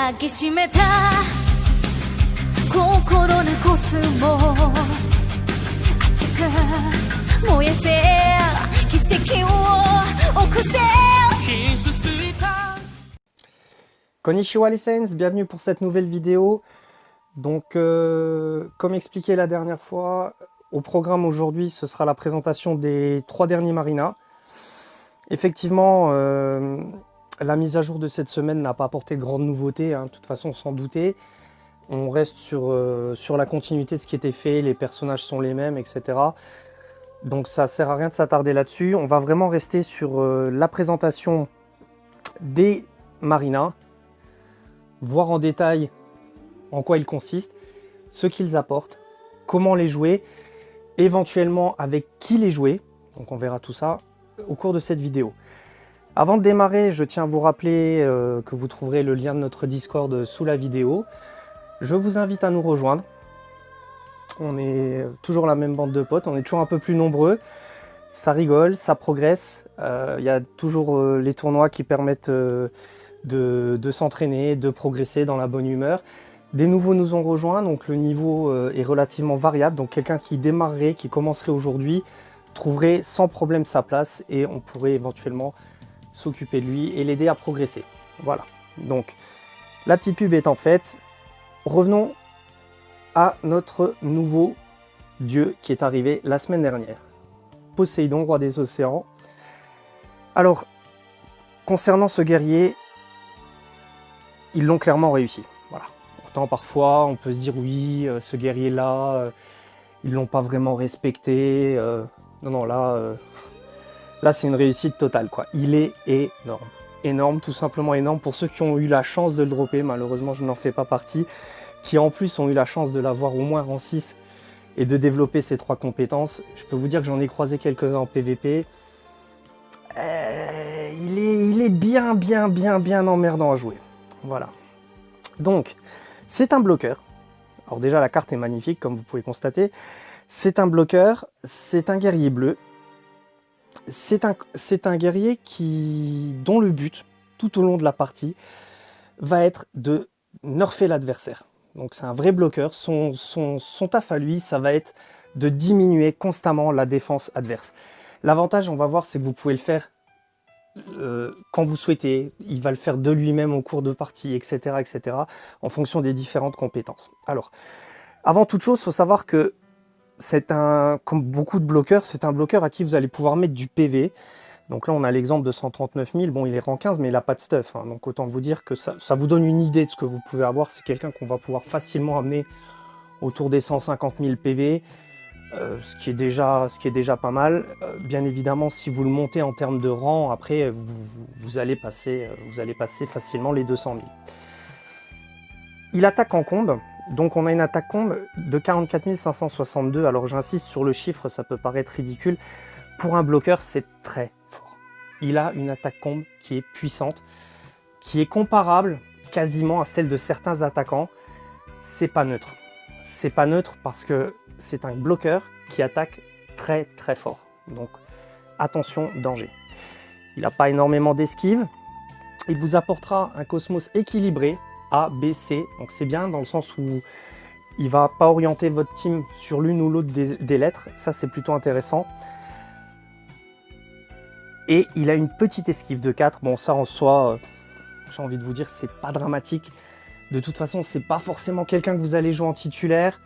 抱きしめた心のコスモ熱く燃えせ奇跡を起こせ。Konnichiwa les Saiyans, bienvenue pour cette nouvelle vidéo. Donc comme expliqué la dernière fois, au programme aujourd'hui ce sera la présentation des 3 derniers Marina. Effectivement, la mise à jour de cette semaine n'a pas apporté de grandes nouveautés, hein, de toute façon sans douter. On reste sur la continuité de ce qui était fait, les personnages sont les mêmes, etc. Donc ça sert à rien de s'attarder là-dessus. On va vraiment rester sur la présentation des Marina, voir en détail en quoi ils consistent, ce qu'ils apportent, comment les jouer, éventuellement avec qui les jouer. Donc on verra tout ça au cours de cette vidéo. Avant de démarrer, je tiens à vous rappeler que vous trouverez le lien de notre Discord sous la vidéo. Je vous invite à nous rejoindre. On est toujours la même bande de potes, on est toujours un peu plus nombreux. Ça rigole, ça progresse. Il y a toujours les tournois qui permettent de s'entraîner, de progresser dans la bonne humeur. Des nouveaux nous ont rejoints, donc le niveau est relativement variable. Donc quelqu'un qui démarrerait, qui commencerait aujourd'hui, trouverait sans problème sa place et on pourrait éventuellement s'occuper de lui et l'aider à progresser. Voilà, donc la petite pub étant faite, revenons à notre nouveau dieu qui est arrivé la semaine dernière. Poséidon, roi des océans. Alors, concernant ce guerrier, ils l'ont clairement réussi. Voilà. Pourtant, parfois, on peut se dire oui, ce guerrier-là, ils l'ont pas vraiment respecté. Non, là, c'est une réussite totale, quoi. Il est énorme. Énorme, tout simplement énorme. Pour ceux qui ont eu la chance de le dropper, malheureusement, je n'en fais pas partie, qui en plus ont eu la chance de l'avoir au moins rang 6 et de développer ces 3 compétences. Je peux vous dire que j'en ai croisé quelques-uns en PVP. Il est bien emmerdant à jouer. Voilà. Donc, c'est un bloqueur. Alors déjà, la carte est magnifique, comme vous pouvez constater. C'est un bloqueur, c'est un guerrier bleu. C'est un guerrier dont le but, tout au long de la partie, va être de nerfer l'adversaire. Donc c'est un vrai bloqueur. Son taf à lui, ça va être de diminuer constamment la défense adverse. L'avantage, on va voir, c'est que vous pouvez le faire quand vous souhaitez. Il va le faire de lui-même au cours de partie, etc., etc., en fonction des différentes compétences. Alors, avant toute chose, il faut savoir que comme beaucoup de bloqueurs, c'est un bloqueur à qui vous allez pouvoir mettre du PV. Donc là, on a l'exemple de 139 000. Bon, il est rang 15, mais il n'a pas de stuff. Hein. Donc autant vous dire que ça vous donne une idée de ce que vous pouvez avoir. C'est quelqu'un qu'on va pouvoir facilement amener autour des 150 000 PV. Ce qui est déjà pas mal. Bien évidemment, si vous le montez en termes de rang, après, vous allez passer facilement les 200 000. Il attaque en combe. Donc on a une attaque combe de 44 562. Alors j'insiste sur le chiffre, ça peut paraître ridicule. Pour un bloqueur, c'est très fort. Il a une attaque combe qui est puissante, qui est comparable quasiment à celle de certains attaquants. C'est pas neutre. C'est pas neutre parce que c'est un bloqueur qui attaque très très fort. Donc attention, danger. Il n'a pas énormément d'esquive. Il vous apportera un cosmos équilibré, A, B, C. Donc c'est bien dans le sens où il ne va pas orienter votre team sur l'une ou l'autre des lettres. Ça, c'est plutôt intéressant. Et il a une petite esquive de 4. Bon, ça en soi, j'ai envie de vous dire, c'est pas dramatique. De toute façon, c'est pas forcément quelqu'un que vous allez jouer en titulaire.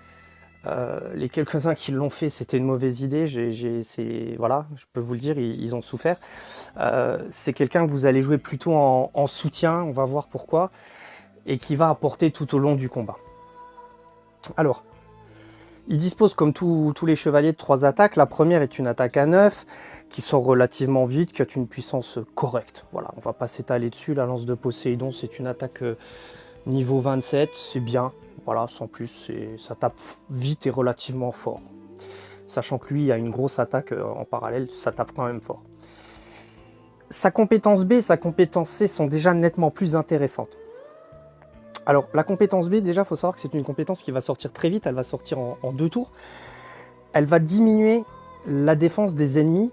Les quelques-uns qui l'ont fait, c'était une mauvaise idée. Voilà, je peux vous le dire, ils ont souffert. C'est quelqu'un que vous allez jouer plutôt en soutien, on va voir pourquoi, et qui va apporter tout au long du combat. Alors, il dispose comme tous les chevaliers de 3 attaques. La première est une attaque à 9, qui sort relativement vite, qui a une puissance correcte. Voilà, on va pas s'étaler dessus. La lance de Poséidon, c'est une attaque niveau 27, c'est bien. Voilà, sans plus, ça tape vite et relativement fort. Sachant que lui a une grosse attaque en parallèle, ça tape quand même fort. Sa compétence B et sa compétence C sont déjà nettement plus intéressantes. Alors, la compétence B, déjà, il faut savoir que c'est une compétence qui va sortir très vite, elle va sortir en 2 tours. Elle va diminuer la défense des ennemis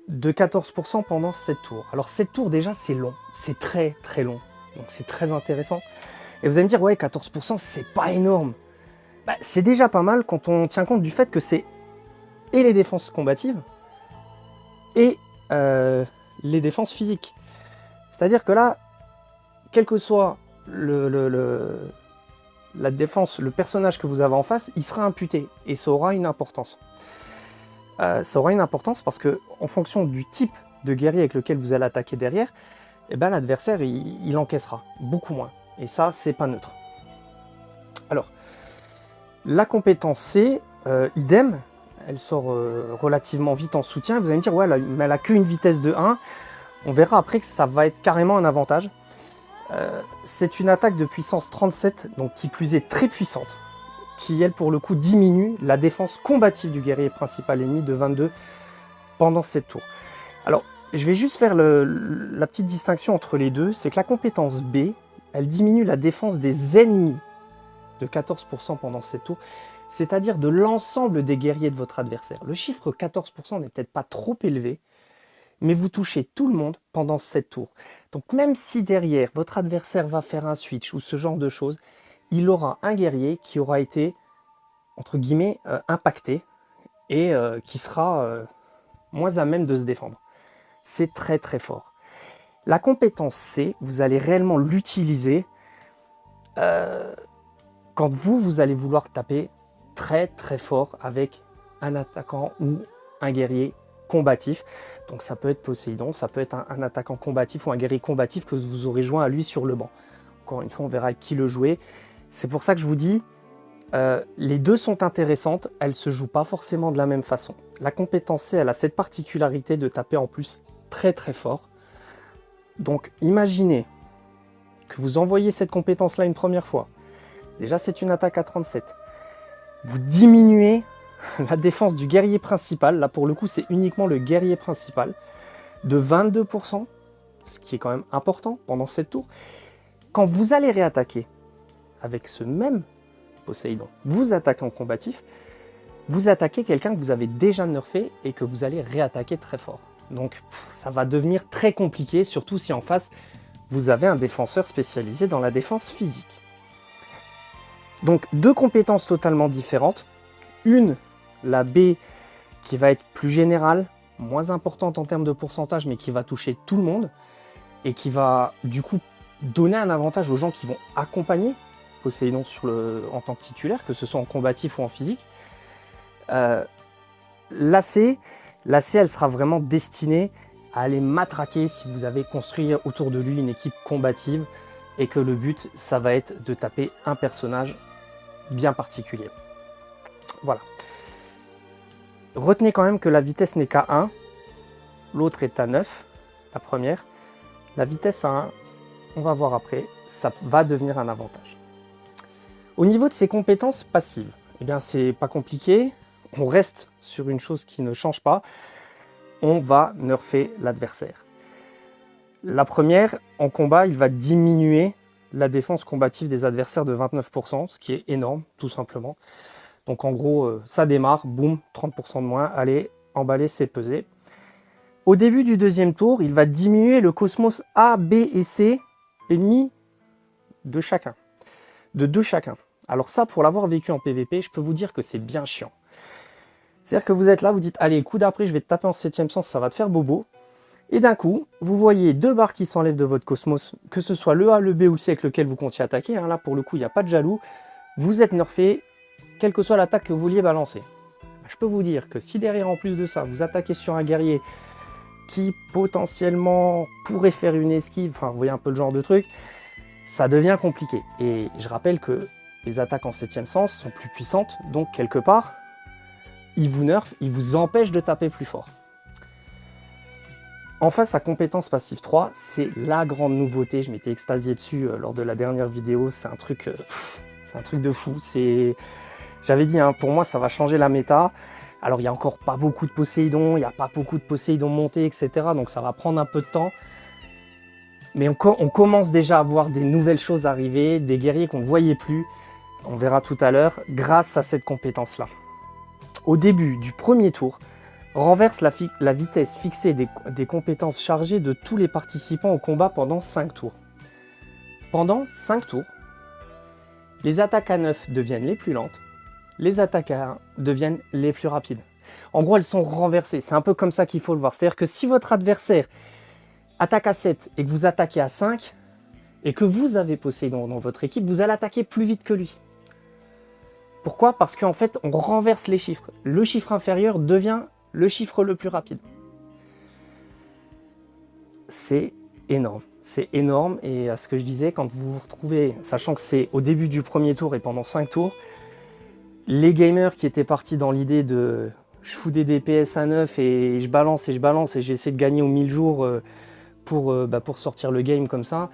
de 14% pendant 7 tours. Alors 7 tours déjà c'est long, c'est très très long, donc c'est très intéressant. Et vous allez me dire, ouais, 14%, c'est pas énorme. Bah, c'est déjà pas mal quand on tient compte du fait que c'est et les défenses combatives et les défenses physiques. C'est-à-dire que là, quel que soit la défense, le personnage que vous avez en face, il sera imputé et ça aura une importance. Ça aura une importance parce que en fonction du type de guerrier avec lequel vous allez attaquer derrière, eh ben, l'adversaire il encaissera beaucoup moins. Et ça, c'est pas neutre. Alors, la compétence C, idem, elle sort relativement vite en soutien. Vous allez me dire, ouais, mais elle a qu'une vitesse de 1. On verra après que ça va être carrément un avantage. C'est une attaque de puissance 37, donc qui plus est très puissante, qui elle pour le coup diminue la défense combative du guerrier principal ennemi de 22 pendant cette tour. Alors je vais juste faire la petite distinction entre les deux, c'est que la compétence B, elle diminue la défense des ennemis de 14% pendant cette tour, c'est-à-dire de l'ensemble des guerriers de votre adversaire. Le chiffre 14% n'est peut-être pas trop élevé, mais vous touchez tout le monde pendant cette tour. Donc même si derrière, votre adversaire va faire un switch ou ce genre de choses, il aura un guerrier qui aura été, entre guillemets, impacté et qui sera moins à même de se défendre. C'est très très fort. La compétence C, vous allez réellement l'utiliser quand vous allez vouloir taper très très fort avec un attaquant ou un guerrier combatif. Donc ça peut être Poséidon, ça peut être un attaquant combatif ou un guerrier combatif que vous aurez joint à lui sur le banc. Encore une fois, on verra avec qui le jouer. C'est pour ça que je vous dis, les deux sont intéressantes, elles ne se jouent pas forcément de la même façon. La compétence C, elle a cette particularité de taper en plus très très fort. Donc imaginez que vous envoyez cette compétence-là une première fois. Déjà, c'est une attaque à 37. Vous diminuez la défense du guerrier principal, là pour le coup c'est uniquement le guerrier principal, de 22%, ce qui est quand même important pendant cette tour. Quand vous allez réattaquer avec ce même Poséidon, vous attaquez en combatif, vous attaquez quelqu'un que vous avez déjà nerfé et que vous allez réattaquer très fort. Donc ça va devenir très compliqué, surtout si en face vous avez un défenseur spécialisé dans la défense physique. Donc deux compétences totalement différentes. Une, la B, qui va être plus générale, moins importante en termes de pourcentage, mais qui va toucher tout le monde, et qui va du coup donner un avantage aux gens qui vont accompagner Poséidon en tant que titulaire, que ce soit en combatif ou en physique. La C, elle sera vraiment destinée à aller matraquer si vous avez construit autour de lui une équipe combative, et que le but, ça va être de taper un personnage bien particulier. Voilà. Retenez quand même que la vitesse n'est qu'à 1, l'autre est à 9, la première. La vitesse à 1, on va voir après, ça va devenir un avantage. Au niveau de ses compétences passives, eh bien c'est pas compliqué, on reste sur une chose qui ne change pas, on va nerfer l'adversaire. La première, en combat, il va diminuer la défense combative des adversaires de 29%, ce qui est énorme, tout simplement. Donc en gros, ça démarre, boum, 30% de moins, allez, emballer, c'est pesé. Au début du deuxième tour, il va diminuer le cosmos A, B et C, ennemis de chacun. De deux chacun. Alors ça, pour l'avoir vécu en PVP, je peux vous dire que c'est bien chiant. C'est-à-dire que vous êtes là, vous dites, allez, coup d'après, je vais te taper en 7e sens, ça va te faire bobo. Et d'un coup, vous voyez deux barres qui s'enlèvent de votre cosmos, que ce soit le A, le B ou le C avec lequel vous comptiez attaquer. Hein, là, pour le coup, il n'y a pas de jaloux. Vous êtes nerfé, quelle que soit l'attaque que vous vouliez balancer. Je peux vous dire que si derrière, en plus de ça, vous attaquez sur un guerrier qui potentiellement pourrait faire une esquive, enfin, vous voyez un peu le genre de truc, ça devient compliqué. Et je rappelle que les attaques en 7e sens sont plus puissantes, donc quelque part, ils vous nerfent, ils vous empêchent de taper plus fort. Enfin, sa compétence passive 3, c'est la grande nouveauté. Je m'étais extasié dessus lors de la dernière vidéo. C'est un truc de fou. J'avais dit, hein, pour moi, ça va changer la méta. Alors, il n'y a encore pas beaucoup de Poséidon, il n'y a pas beaucoup de Poséidon montés, etc. Donc, ça va prendre un peu de temps. Mais on commence déjà à voir des nouvelles choses arriver, des guerriers qu'on ne voyait plus. On verra tout à l'heure, grâce à cette compétence-là. Au début du premier tour, renverse la vitesse fixée des compétences chargées de tous les participants au combat pendant 5 tours. Pendant 5 tours, Les attaques à 9 deviennent les plus lentes, les attaques à 1 deviennent les plus rapides. En gros, elles sont renversées. C'est un peu comme ça qu'il faut le voir. C'est-à-dire que si votre adversaire attaque à 7 et que vous attaquez à 5, et que vous avez Poséidon dans votre équipe, vous allez attaquer plus vite que lui. Pourquoi? Parce qu'en fait, on renverse les chiffres. Le chiffre inférieur devient le chiffre le plus rapide. C'est énorme. C'est énorme. Et à ce que je disais, quand vous vous retrouvez, sachant que c'est au début du premier tour et pendant 5 tours, les gamers qui étaient partis dans l'idée de je fous des DPS à 9 et je balance et j'essaie de gagner aux 1000 jours pour sortir le game comme ça,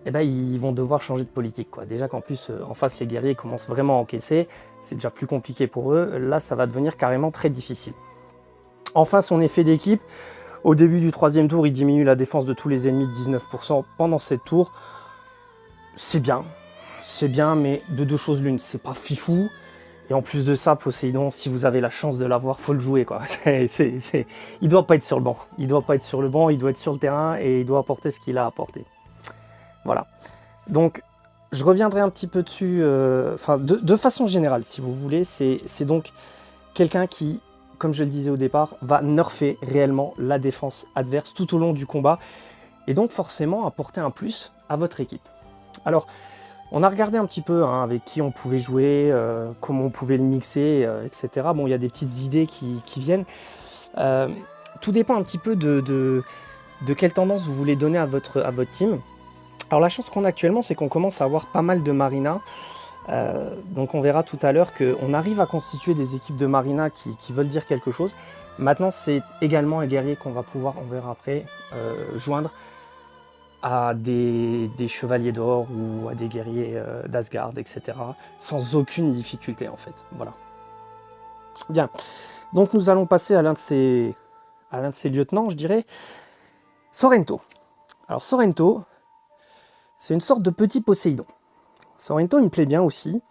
eh ben, ils vont devoir changer de politique, quoi. Déjà qu'en plus, en face, les guerriers commencent vraiment à encaisser. C'est déjà plus compliqué pour eux. Là, ça va devenir carrément très difficile. Enfin, son effet d'équipe. Au début du 3e tour, il diminue la défense de tous les ennemis de 19% pendant 7 tours. C'est bien, mais de deux choses l'une. C'est pas fifou. Et en plus de ça, Poséidon, si vous avez la chance de l'avoir, faut le jouer, quoi. Il doit pas être sur le banc. Il doit pas être sur le banc, il doit être sur le terrain et il doit apporter ce qu'il a apporté. Voilà. Donc, je reviendrai un petit peu dessus, de façon générale, si vous voulez. C'est donc quelqu'un qui, comme je le disais au départ, va nerfer réellement la défense adverse tout au long du combat et donc forcément apporter un plus à votre équipe. Alors, on a regardé un petit peu avec qui on pouvait jouer, comment on pouvait le mixer, etc. Bon, il y a des petites idées qui viennent. Tout dépend un petit peu de quelle tendance vous voulez donner à votre team. Alors la chance qu'on a actuellement, c'est qu'on commence à avoir pas mal de Marina. Donc on verra tout à l'heure qu'on arrive à constituer des équipes de Marina qui veulent dire quelque chose. Maintenant, c'est également un guerrier qu'on va pouvoir, on verra après, joindre à des chevaliers d'or ou à des guerriers d'Asgard, etc. Sans aucune difficulté en fait. Voilà. Bien. Donc nous allons passer à l'un de ces lieutenants, je dirais. Sorrento. Alors Sorrento, c'est une sorte de petit Poséidon. Sorrento, il me plaît bien aussi.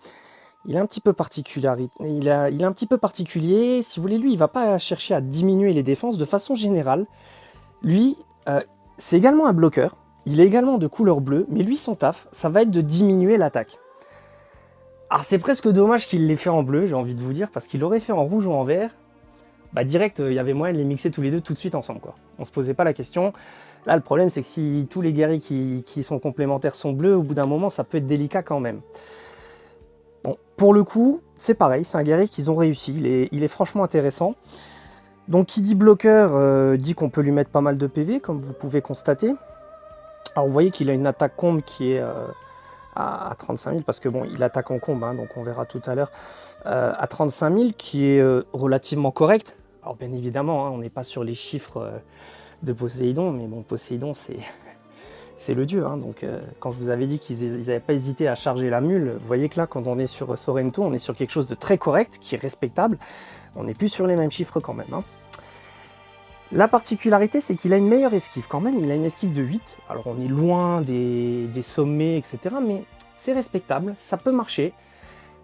Il est un petit peu particulier. Il est un petit peu particulier. Si vous voulez, lui, il ne va pas chercher à diminuer les défenses de façon générale. Lui, c'est également un bloqueur. Il est également de couleur bleue, mais lui, son taf, ça va être de diminuer l'attaque. Alors, c'est presque dommage qu'il l'ait fait en bleu, j'ai envie de vous dire, parce qu'il l'aurait fait en rouge ou en vert. Bah, direct, il y avait moyen de les mixer tous les deux tout de suite ensemble, quoi. On se posait pas la question. Là, le problème, c'est que si tous les guerriers qui sont complémentaires sont bleus, au bout d'un moment, ça peut être délicat quand même. Bon, pour le coup, c'est pareil, c'est un guerrier qu'ils ont réussi. Il est franchement intéressant. Donc, qui dit bloqueur, dit qu'on peut lui mettre pas mal de PV, comme vous pouvez constater. Alors, vous voyez qu'il a une attaque combe qui est à 35 000, parce que bon, il attaque en combe, donc on verra tout à l'heure, à 35 000, qui est relativement correct. Alors, bien évidemment, on n'est pas sur les chiffres de Poséidon, mais bon, Poséidon, c'est le dieu. Donc, quand je vous avais dit qu'ils n'avaient pas hésité à charger la mule, vous voyez que là, quand on est sur Sorrento, on est sur quelque chose de très correct, qui est respectable. On n'est plus sur les mêmes chiffres quand même. La particularité, c'est qu'il a une meilleure esquive quand même. Il a une esquive de 8. Alors, on est loin des sommets, etc. Mais c'est respectable, ça peut marcher.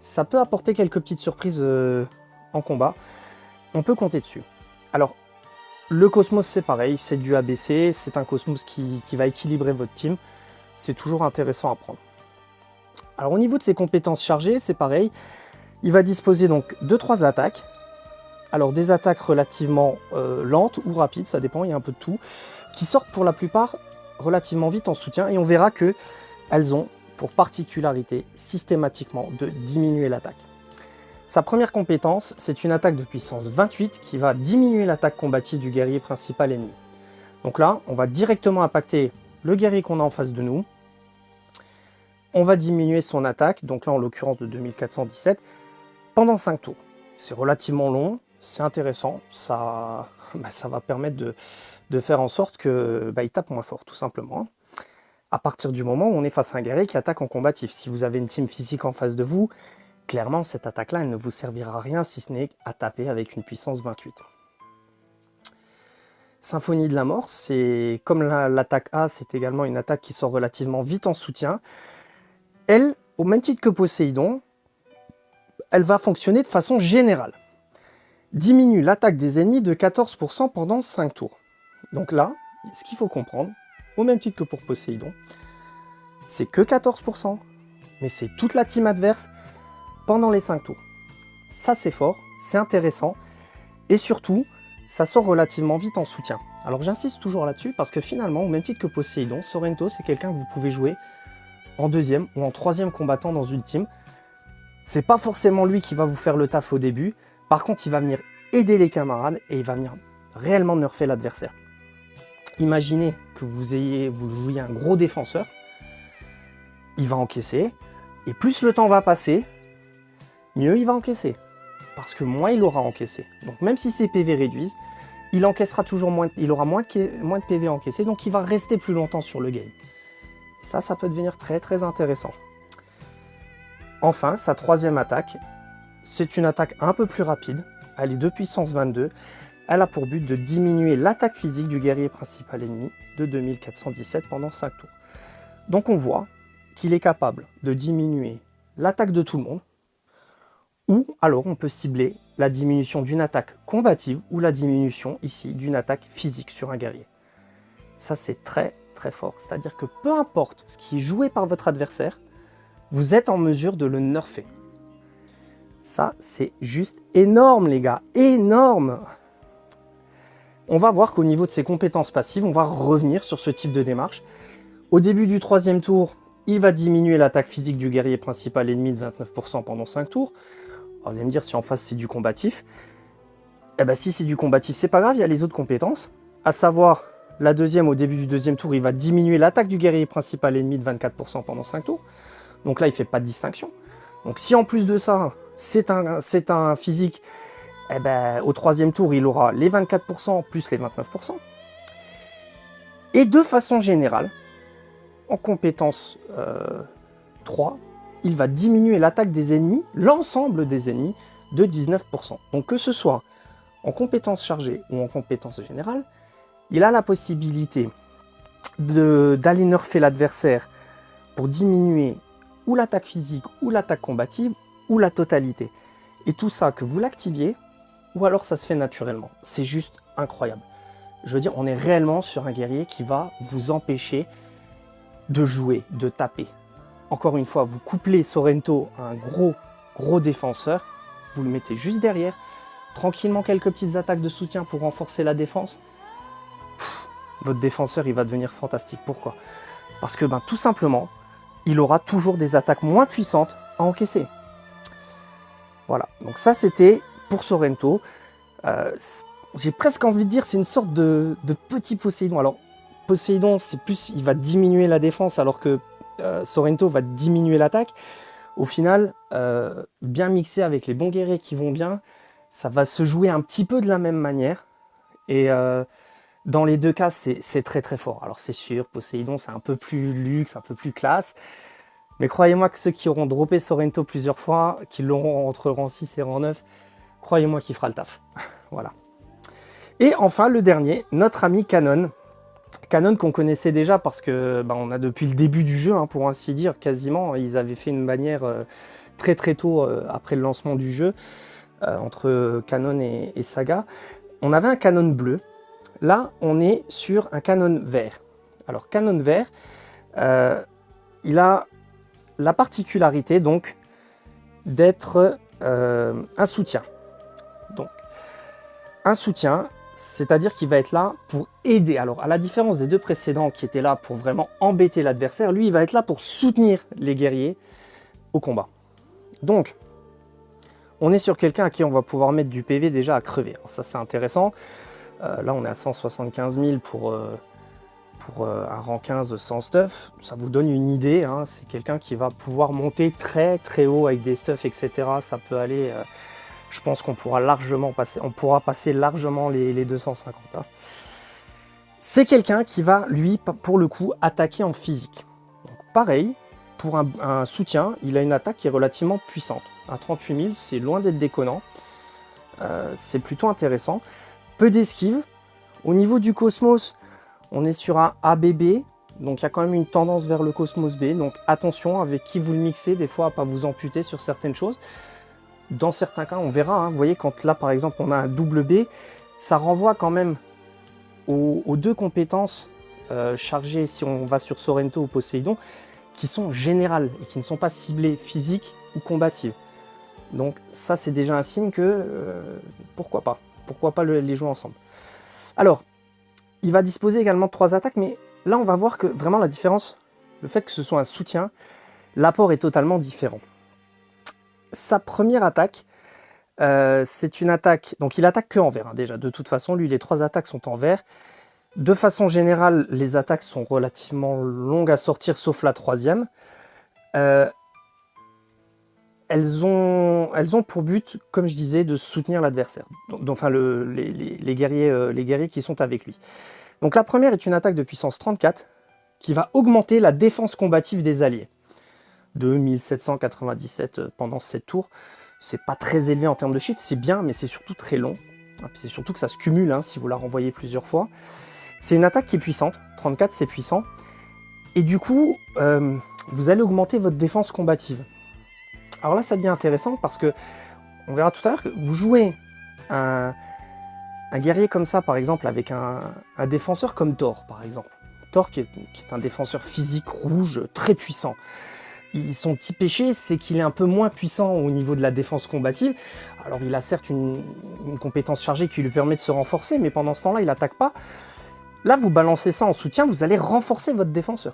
Ça peut apporter quelques petites surprises en combat. On peut compter dessus. Alors, le Cosmos, c'est pareil, c'est du ABC. C'est un Cosmos qui va équilibrer votre team. C'est toujours intéressant à prendre. Alors, au niveau de ses compétences chargées, c'est pareil. Il va disposer donc de 3 attaques. Alors des attaques relativement lentes ou rapides, ça dépend, il y a un peu de tout, qui sortent pour la plupart relativement vite en soutien, et on verra qu'elles ont pour particularité systématiquement de diminuer l'attaque. Sa première compétence, c'est une attaque de puissance 28 qui va diminuer l'attaque combative du guerrier principal ennemi. Donc là, on va directement impacter le guerrier qu'on a en face de nous. On va diminuer son attaque, donc là en l'occurrence de 2417, pendant 5 tours. C'est relativement long. C'est intéressant, ça va permettre de faire en sorte qu'il tape moins fort, tout simplement. À partir du moment où on est face à un guerrier qui attaque en combatif. Si vous avez une team physique en face de vous, clairement, cette attaque-là, elle ne vous servira à rien si ce n'est à taper avec une puissance 28. Symphonie de la mort, c'est comme l'attaque A, c'est également une attaque qui sort relativement vite en soutien. Elle, au même titre que Poséidon, elle va fonctionner de façon générale. Diminue l'attaque des ennemis de 14% pendant 5 tours. Donc là, ce qu'il faut comprendre, au même titre que pour Poséidon, c'est que 14%. mais c'est toute la team adverse pendant les 5 tours. Ça c'est fort, c'est intéressant, et surtout, ça sort relativement vite en soutien. Alors j'insiste toujours là-dessus, parce que finalement, au même titre que Poséidon, Sorrento c'est quelqu'un que vous pouvez jouer en deuxième ou en troisième combattant dans une team. C'est pas forcément lui qui va vous faire le taf au début, par contre il va venir aider les camarades, et il va venir réellement nerfer l'adversaire. Imaginez que vous jouiez un gros défenseur, il va encaisser, et plus le temps va passer, mieux il va encaisser. Parce que moins il aura encaissé. Donc même si ses PV réduisent, il encaissera toujours moins, il aura moins de PV encaissés, donc il va rester plus longtemps sur le game. Ça peut devenir très très intéressant. Enfin, sa troisième attaque, c'est une attaque un peu plus rapide. Elle est de puissance 22. Elle a pour but de diminuer l'attaque physique du guerrier principal ennemi de 2417 pendant 5 tours. Donc on voit qu'il est capable de diminuer l'attaque de tout le monde, ou alors on peut cibler la diminution d'une attaque combative ou la diminution ici d'une attaque physique sur un guerrier. Ça c'est très très fort, c'est-à-dire que peu importe ce qui est joué par votre adversaire, vous êtes en mesure de le nerfer. Ça c'est juste énorme les gars, énorme. On va voir qu'au niveau de ses compétences passives, on va revenir sur ce type de démarche. Au début du troisième tour, il va diminuer l'attaque physique du guerrier principal ennemi de 29% pendant 5 tours. Alors vous allez me dire si en face c'est du combatif. Eh bien si c'est du combatif, c'est pas grave, il y a les autres compétences. À savoir, la deuxième, au début du deuxième tour, il va diminuer l'attaque du guerrier principal ennemi de 24% pendant 5 tours. Donc là, il ne fait pas de distinction. Donc si en plus de ça, c'est un physique, eh ben, au troisième tour, il aura les 24% plus les 29%. Et de façon générale, en compétence 3, il va diminuer l'attaque des ennemis, l'ensemble des ennemis, de 19%. Donc que ce soit en compétence chargée ou en compétence générale, il a la possibilité d'aller nerfer l'adversaire pour diminuer ou l'attaque physique, ou l'attaque combative, ou la totalité. Et tout ça, que vous l'activiez, ou alors ça se fait naturellement. C'est juste incroyable. Je veux dire, on est réellement sur un guerrier qui va vous empêcher de jouer, de taper. Encore une fois, vous couplez Sorrento à un gros défenseur, vous le mettez juste derrière, tranquillement quelques petites attaques de soutien pour renforcer la défense. Votre défenseur, il va devenir fantastique. Pourquoi? Parce que tout simplement, il aura toujours des attaques moins puissantes à encaisser. Voilà, donc ça c'était pour Sorrento. J'ai presque envie de dire c'est une sorte de petit Poséidon. Alors Poséidon, c'est plus, il va diminuer la défense alors que Sorrento va diminuer l'attaque. Au final, bien mixé avec les bons guerriers qui vont bien, ça va se jouer un petit peu de la même manière. Et dans les deux cas, c'est très très fort. Alors c'est sûr, Poséidon, c'est un peu plus luxe, un peu plus classe. Mais croyez-moi que ceux qui auront droppé Sorrento plusieurs fois, qui l'auront entre rang 6 et rang 9, croyez-moi qu'il fera le taf. Voilà. Et enfin, le dernier, notre ami Canon. Canon qu'on connaissait déjà parce que on a depuis le début du jeu, pour ainsi dire, quasiment. Ils avaient fait une bannière très très tôt après le lancement du jeu, entre Canon et Saga. On avait un Canon bleu. Là, on est sur un Canon vert. Alors, Canon vert, il a la particularité donc d'être un soutien. Donc, un soutien, c'est-à-dire qu'il va être là pour aider. Alors, à la différence des deux précédents qui étaient là pour vraiment embêter l'adversaire, lui, il va être là pour soutenir les guerriers au combat. Donc, on est sur quelqu'un à qui on va pouvoir mettre du PV déjà à crever. Alors ça, c'est intéressant. Là, on est à 175 000 pour un rang 15 sans stuff. Ça vous donne une idée. C'est quelqu'un qui va pouvoir monter très très haut avec des stuffs, etc. Ça peut aller... je pense qu'on pourra largement passer largement les 250. C'est quelqu'un qui va, lui, pour le coup, attaquer en physique. Donc, pareil, pour un soutien, il a une attaque qui est relativement puissante. À 38 000, c'est loin d'être déconnant. C'est plutôt intéressant. Peu d'esquive. Au niveau du Cosmos, on est sur un ABB. Donc il y a quand même une tendance vers le Cosmos B. Donc attention avec qui vous le mixez, des fois à pas vous amputer sur certaines choses. Dans certains cas, on verra. Vous voyez, quand là par exemple on a un double B, ça renvoie quand même aux deux compétences chargées, si on va sur Sorrento ou Poséidon, qui sont générales et qui ne sont pas ciblées physiques ou combatives. Donc ça c'est déjà un signe que pourquoi pas les jouer ensemble. Alors, il va disposer également de 3 attaques, mais là on va voir que vraiment la différence, le fait que ce soit un soutien, l'apport est totalement différent. Sa première attaque, c'est une attaque, donc il attaque que en vert, hein, déjà, de toute façon, lui les 3 attaques sont en vert. De façon générale, les attaques sont relativement longues à sortir, sauf la 3e. Elles ont pour but, comme je disais, de soutenir l'adversaire, enfin les guerriers qui sont avec lui. Donc la première est une attaque de puissance 34 qui va augmenter la défense combative des alliés de 1797 pendant 7 tours. C'est pas très élevé en termes de chiffres, c'est bien, mais c'est surtout très long. C'est surtout que ça se cumule hein, si vous la renvoyez plusieurs fois. C'est une attaque qui est puissante, 34 c'est puissant, et du coup vous allez augmenter votre défense combative. Alors là, ça devient intéressant parce que, on verra tout à l'heure que vous jouez un guerrier comme ça, par exemple, avec un défenseur comme Thor, par exemple. Thor qui est un défenseur physique rouge, très puissant. Son petit péché, c'est qu'il est un peu moins puissant au niveau de la défense combative. Alors il a certes une compétence chargée qui lui permet de se renforcer, mais pendant ce temps-là, il n'attaque pas. Là, vous balancez ça en soutien, vous allez renforcer votre défenseur.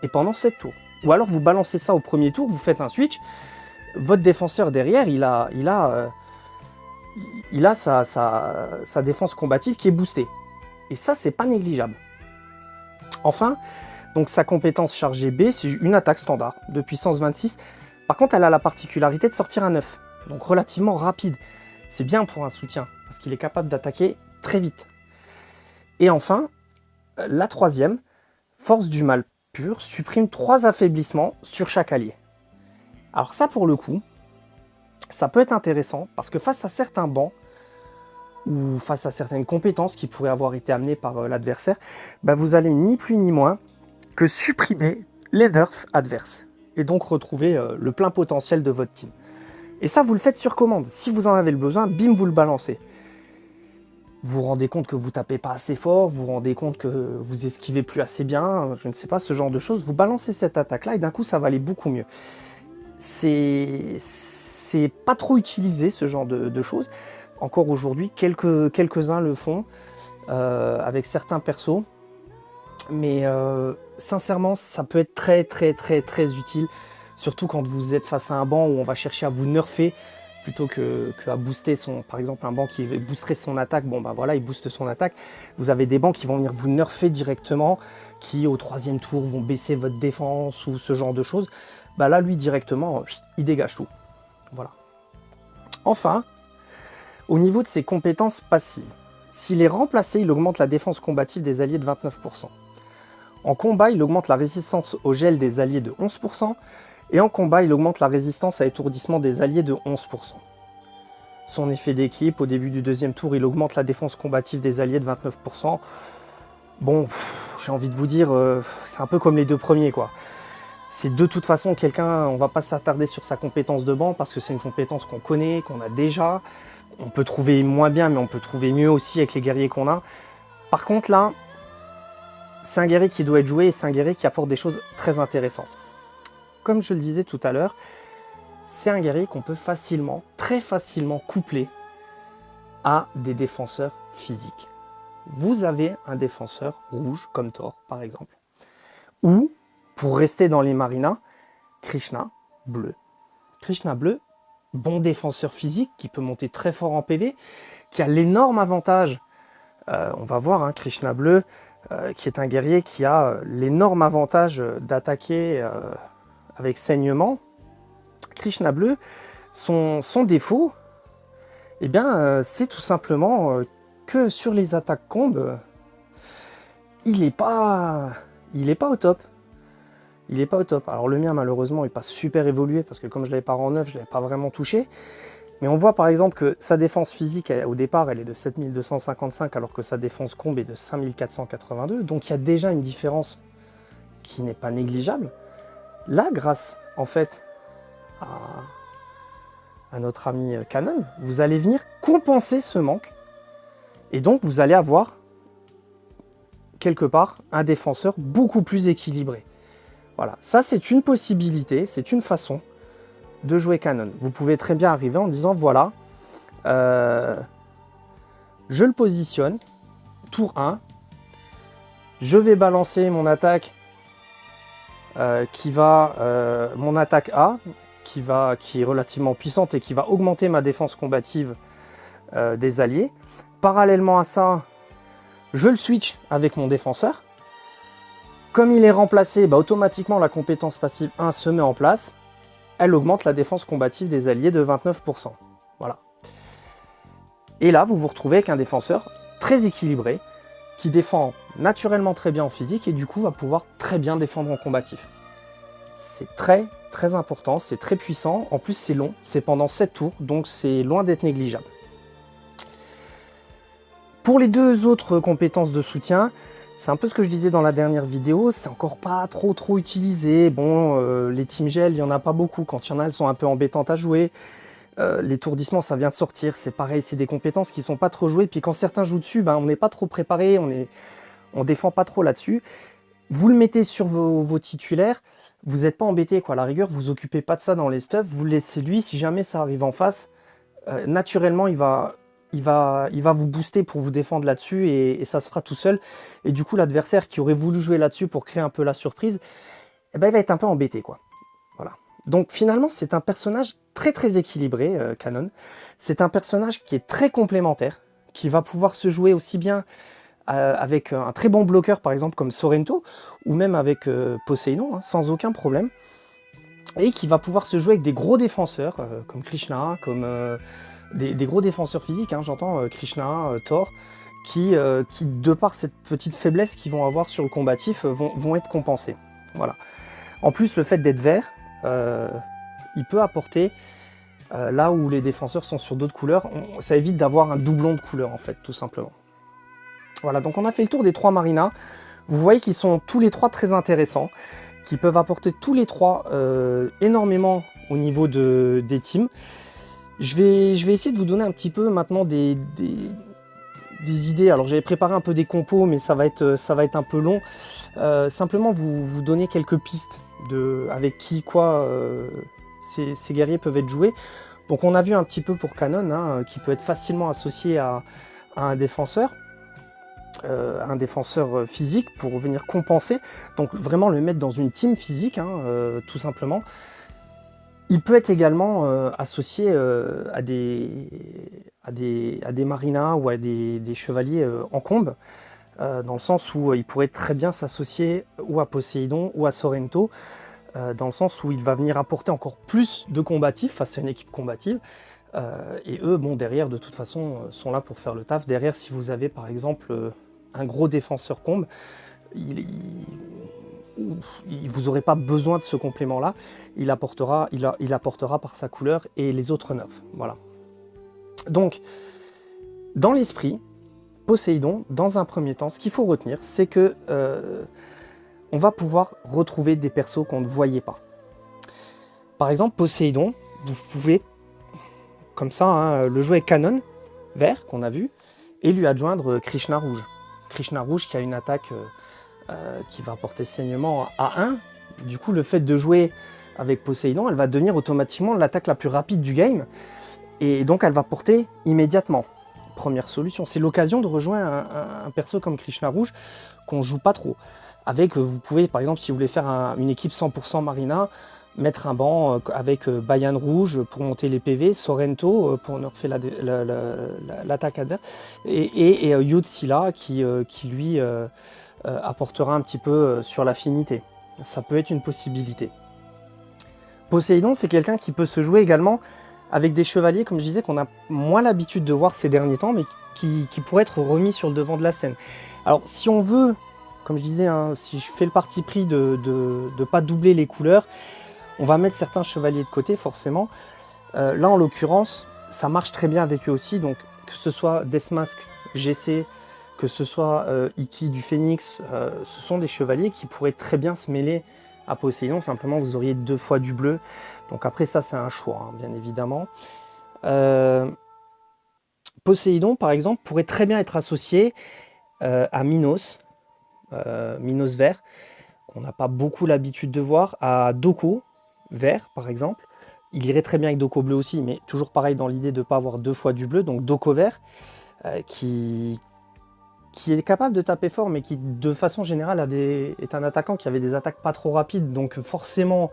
Et pendant 7 tours. Ou alors vous balancez ça au premier tour, vous faites un switch. Votre défenseur derrière, il a sa défense combative qui est boostée. Et ça, c'est pas négligeable. Enfin, donc sa compétence chargée B, c'est une attaque standard de puissance 26. Par contre, elle a la particularité de sortir un 9. Donc relativement rapide. C'est bien pour un soutien, parce qu'il est capable d'attaquer très vite. Et enfin, la 3e, force du mal pur, supprime 3 affaiblissements sur chaque allié. Alors ça, pour le coup, ça peut être intéressant parce que face à certains bancs ou face à certaines compétences qui pourraient avoir été amenées par l'adversaire, vous allez ni plus ni moins que supprimer les nerfs adverses et donc retrouver le plein potentiel de votre team. Et ça, vous le faites sur commande. Si vous en avez le besoin, bim, vous le balancez. Vous vous rendez compte que vous tapez pas assez fort, vous vous rendez compte que vous esquivez plus assez bien, je ne sais pas, ce genre de choses. Vous balancez cette attaque-là et d'un coup, ça va aller beaucoup mieux. C'est pas trop utilisé ce genre de choses. Encore aujourd'hui, quelques-uns le font avec certains persos. Mais sincèrement, ça peut être très utile. Surtout quand vous êtes face à un banc où on va chercher à vous nerfer plutôt qu'à booster par exemple un banc qui boosterait son attaque. Bon voilà, il booste son attaque. Vous avez des bancs qui vont venir vous nerfer directement, qui au 3e tour vont baisser votre défense ou ce genre de choses. Là, lui, directement, il dégage tout. Voilà. Enfin, au niveau de ses compétences passives, s'il est remplacé, il augmente la défense combative des alliés de 29%. En combat, il augmente la résistance au gel des alliés de 11%. Et en combat, il augmente la résistance à étourdissement des alliés de 11%. Son effet d'équipe, au début du 2e tour, il augmente la défense combative des alliés de 29%. Bon, j'ai envie de vous dire, c'est un peu comme les 2 premiers, quoi. C'est de toute façon quelqu'un, on va pas s'attarder sur sa compétence de banc parce que c'est une compétence qu'on connaît, qu'on a déjà. On peut trouver moins bien, mais on peut trouver mieux aussi avec les guerriers qu'on a. Par contre là, c'est un guerrier qui doit être joué et c'est un guerrier qui apporte des choses très intéressantes. Comme je le disais tout à l'heure, c'est un guerrier qu'on peut facilement, très facilement coupler à des défenseurs physiques. Vous avez un défenseur rouge, comme Thor par exemple, ou pour rester dans les marinas, Krishna bleu. Krishna bleu, bon défenseur physique, qui peut monter très fort en PV, qui a l'énorme avantage, on va voir, Krishna bleu, qui est un guerrier qui a l'énorme avantage d'attaquer avec saignement. Krishna bleu, son défaut, c'est tout simplement que sur les attaques combes, il n'est pas au top. Il n'est pas au top. Alors le mien, malheureusement, n'est pas super évolué parce que comme je ne l'avais pas en 9, je ne l'avais pas vraiment touché. Mais on voit par exemple que sa défense physique, au départ, elle est de 7255 alors que sa défense combe est de 5482. Donc il y a déjà une différence qui n'est pas négligeable. Là, grâce en fait à notre ami Canon, vous allez venir compenser ce manque. Et donc vous allez avoir quelque part un défenseur beaucoup plus équilibré. Voilà, ça c'est une possibilité, c'est une façon de jouer Cannon. Vous pouvez très bien arriver en disant voilà, je le positionne, tour 1, je vais balancer mon attaque mon attaque A, qui est relativement puissante et qui va augmenter ma défense combative des alliés. Parallèlement à ça, je le switch avec mon défenseur. Comme il est remplacé, automatiquement la compétence passive 1 se met en place. Elle augmente la défense combative des alliés de 29%. Voilà. Et là, vous vous retrouvez avec un défenseur très équilibré, qui défend naturellement très bien en physique et du coup va pouvoir très bien défendre en combatif. C'est très très important, c'est très puissant, en plus c'est long, c'est pendant 7 tours, donc c'est loin d'être négligeable. Pour les deux autres compétences de soutien, c'est un peu ce que je disais dans la dernière vidéo, c'est encore pas trop utilisé. Bon, les Team Gel, il n'y en a pas beaucoup, quand il y en a, elles sont un peu embêtantes à jouer. L'étourdissement, ça vient de sortir, c'est pareil, c'est des compétences qui sont pas trop jouées, puis quand certains jouent dessus, on n'est pas trop préparé, on défend pas trop là-dessus. Vous le mettez sur vos titulaires, vous n'êtes pas embêté, quoi. À la rigueur, vous occupez pas de ça dans les stuffs, vous le laissez lui, si jamais ça arrive en face, naturellement, il va vous booster pour vous défendre là-dessus et ça se fera tout seul. Et du coup, l'adversaire qui aurait voulu jouer là-dessus pour créer un peu la surprise, il va être un peu embêté, quoi. Voilà. Donc finalement, c'est un personnage très équilibré, Cannon. C'est un personnage qui est très complémentaire, qui va pouvoir se jouer aussi bien avec un très bon bloqueur, par exemple, comme Sorrento, ou même avec Poséidon, sans aucun problème. Et qui va pouvoir se jouer avec des gros défenseurs, comme Krishna, comme des gros défenseurs physiques, j'entends Krishna, Thor, qui, de par cette petite faiblesse qu'ils vont avoir sur le combatif, vont être compensés. Voilà. En plus, le fait d'être vert, il peut apporter, là où les défenseurs sont sur d'autres couleurs, ça évite d'avoir un doublon de couleurs, en fait, tout simplement. Voilà, donc on a fait le tour des 3 Marinas. Vous voyez qu'ils sont tous les 3 très intéressants, qui peuvent apporter tous les 3 énormément au niveau des teams. Je vais essayer de vous donner un petit peu maintenant des idées. Alors j'avais préparé un peu des compos, mais ça va être un peu long. Simplement vous donner quelques pistes avec qui, quoi, ces guerriers peuvent être joués. Donc on a vu un petit peu pour Cannon, qui peut être facilement associé à un défenseur physique pour venir compenser. Donc vraiment le mettre dans une team physique, tout simplement. Il peut être également associé à des marinas ou à des chevaliers en combe, dans le sens où il pourrait très bien s'associer ou à Poséidon ou à Sorrento, dans le sens où il va venir apporter encore plus de combatifs face à une équipe combative. Et eux, derrière, de toute façon, sont là pour faire le taf. Derrière, si vous avez par exemple un gros défenseur combe, vous n'aurez pas besoin de ce complément-là. Il apportera par sa couleur et les autres nerfs. Voilà. Donc, dans l'esprit, Poséidon, dans un premier temps, ce qu'il faut retenir, c'est que on va pouvoir retrouver des persos qu'on ne voyait pas. Par exemple, Poséidon, vous pouvez, comme ça, le jouer avec Cannon, vert, qu'on a vu, et lui adjoindre Krishna rouge. Krishna rouge qui a une attaque qui va apporter saignement à 1. Du coup, le fait de jouer avec Poséidon, elle va devenir automatiquement l'attaque la plus rapide du game. Et donc, elle va porter immédiatement. Première solution. C'est l'occasion de rejoindre un perso comme Krishna rouge qu'on joue pas trop. Avec, vous pouvez, par exemple, si vous voulez faire une équipe 100% Marina, mettre un banc avec Bayan rouge pour monter les PV, Sorrento pour nerfer l'attaque adverse, et Yutsila qui lui apportera un petit peu sur l'affinité. Ça peut être une possibilité. Poséidon, c'est quelqu'un qui peut se jouer également avec des chevaliers, comme je disais, qu'on a moins l'habitude de voir ces derniers temps, mais qui pourraient être remis sur le devant de la scène. Alors, si on veut, comme je disais, si je fais le parti pris de ne pas doubler les couleurs, on va mettre certains chevaliers de côté, forcément. Là, en l'occurrence, ça marche très bien avec eux aussi. Donc, que ce soit Deathmask, GC, que ce soit Iki du Phénix, ce sont des chevaliers qui pourraient très bien se mêler à Poséidon. Simplement, vous auriez 2 fois du bleu. Donc après, ça, c'est un choix, bien évidemment. Poséidon, par exemple, pourrait très bien être associé à Minos, Minos vert, qu'on n'a pas beaucoup l'habitude de voir, à Doko vert par exemple. Il irait très bien avec Doko bleu aussi, mais toujours pareil dans l'idée de ne pas avoir 2 fois du bleu. Donc Doko vert qui est capable de taper fort, mais qui de façon générale est un attaquant qui avait des attaques pas trop rapides. Donc forcément,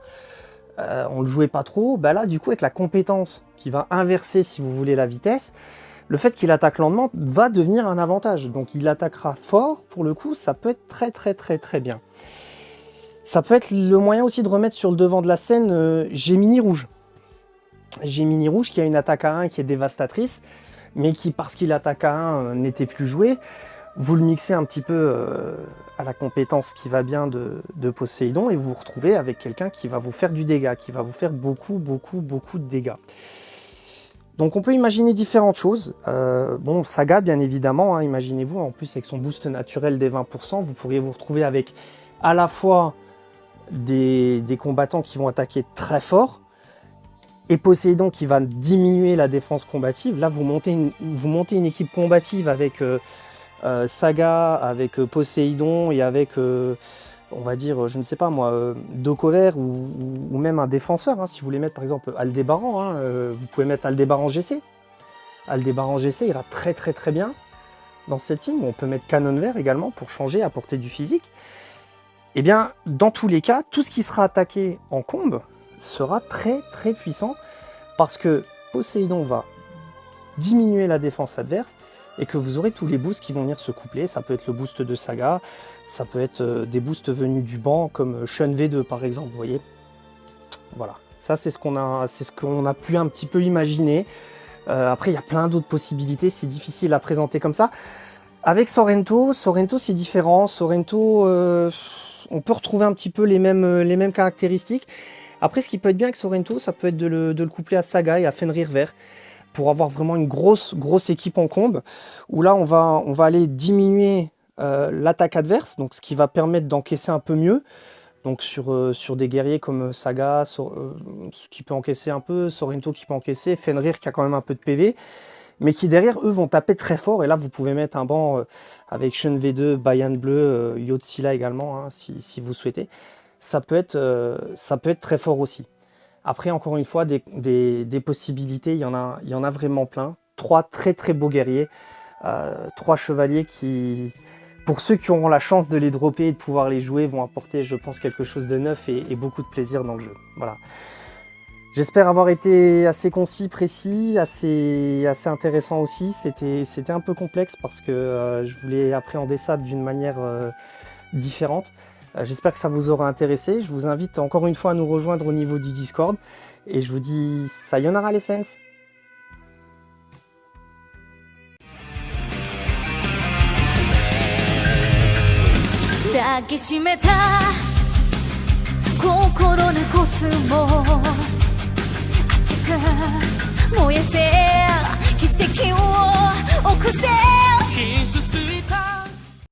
on le jouait pas trop. Bah là, du coup, avec la compétence qui va inverser, si vous voulez, la vitesse, le fait qu'il attaque lentement va devenir un avantage. Donc il attaquera fort, pour le coup, ça peut être très bien. Ça peut être le moyen aussi de remettre sur le devant de la scène Gemini Rouge. Gemini Rouge qui a une attaque à 1 qui est dévastatrice, mais qui, parce qu'il attaque à 1, n'était plus joué. Vous le mixez un petit peu à la compétence qui va bien de Poséidon et vous vous retrouvez avec quelqu'un qui va vous faire du dégât, qui va vous faire beaucoup de dégâts. Donc on peut imaginer différentes choses. Bon, Saga bien évidemment, hein, imaginez-vous, en plus avec son boost naturel des 20%, vous pourriez vous retrouver avec à la fois des combattants qui vont attaquer très fort et Poséidon qui va diminuer la défense combative. Là vous montez une équipe combative avec Saga, avec Poséidon et avec on va dire, je ne sais pas moi, Doko vert ou même un défenseur, hein, si vous voulez mettre par exemple Aldébaran, hein, vous pouvez mettre Aldébaran GC. Aldébaran GC ira très bien dans cette team. On peut mettre Canon vert également pour changer, apporter du physique. Et bien, dans tous les cas, tout ce qui sera attaqué en combe sera très puissant parce que Poséidon va diminuer la défense adverse et que vous aurez tous les boosts qui vont venir se coupler. Ça peut être le boost de Saga, ça peut être des boosts venus du banc comme Shun V2 par exemple, vous voyez. Voilà, ça c'est ce qu'on a pu un petit peu imaginer. Après il y a plein d'autres possibilités, c'est difficile à présenter comme ça. Avec Sorrento c'est différent. Sorrento, on peut retrouver un petit peu les mêmes caractéristiques. Après ce qui peut être bien avec Sorrento, ça peut être de le coupler à Saga et à Fenrir vert, pour avoir vraiment une grosse équipe en combe, où là on va aller diminuer l'attaque adverse, donc ce qui va permettre d'encaisser un peu mieux. Donc sur des guerriers comme Saga, qui peut encaisser un peu, Sorrento qui peut encaisser, Fenrir qui a quand même un peu de PV, mais qui derrière eux vont taper très fort. Et là vous pouvez mettre un banc avec Shun V2, Bayan bleu, Yotsila également, hein, si vous souhaitez. Ça peut être très fort aussi. Après, encore une fois, des possibilités, il y en a vraiment plein. 3 très beaux guerriers, 3 chevaliers qui, pour ceux qui auront la chance de les dropper et de pouvoir les jouer, vont apporter, je pense, quelque chose de neuf et beaucoup de plaisir dans le jeu. Voilà. J'espère avoir été assez concis, précis, assez intéressant aussi. C'était un peu complexe parce que je voulais appréhender ça d'une manière différente. J'espère que ça vous aura intéressé. Je vous invite encore une fois à nous rejoindre au niveau du Discord. Et je vous dis sayonara les sens. 抱きしめた心のコスモ熱く燃やせ奇跡を起こせ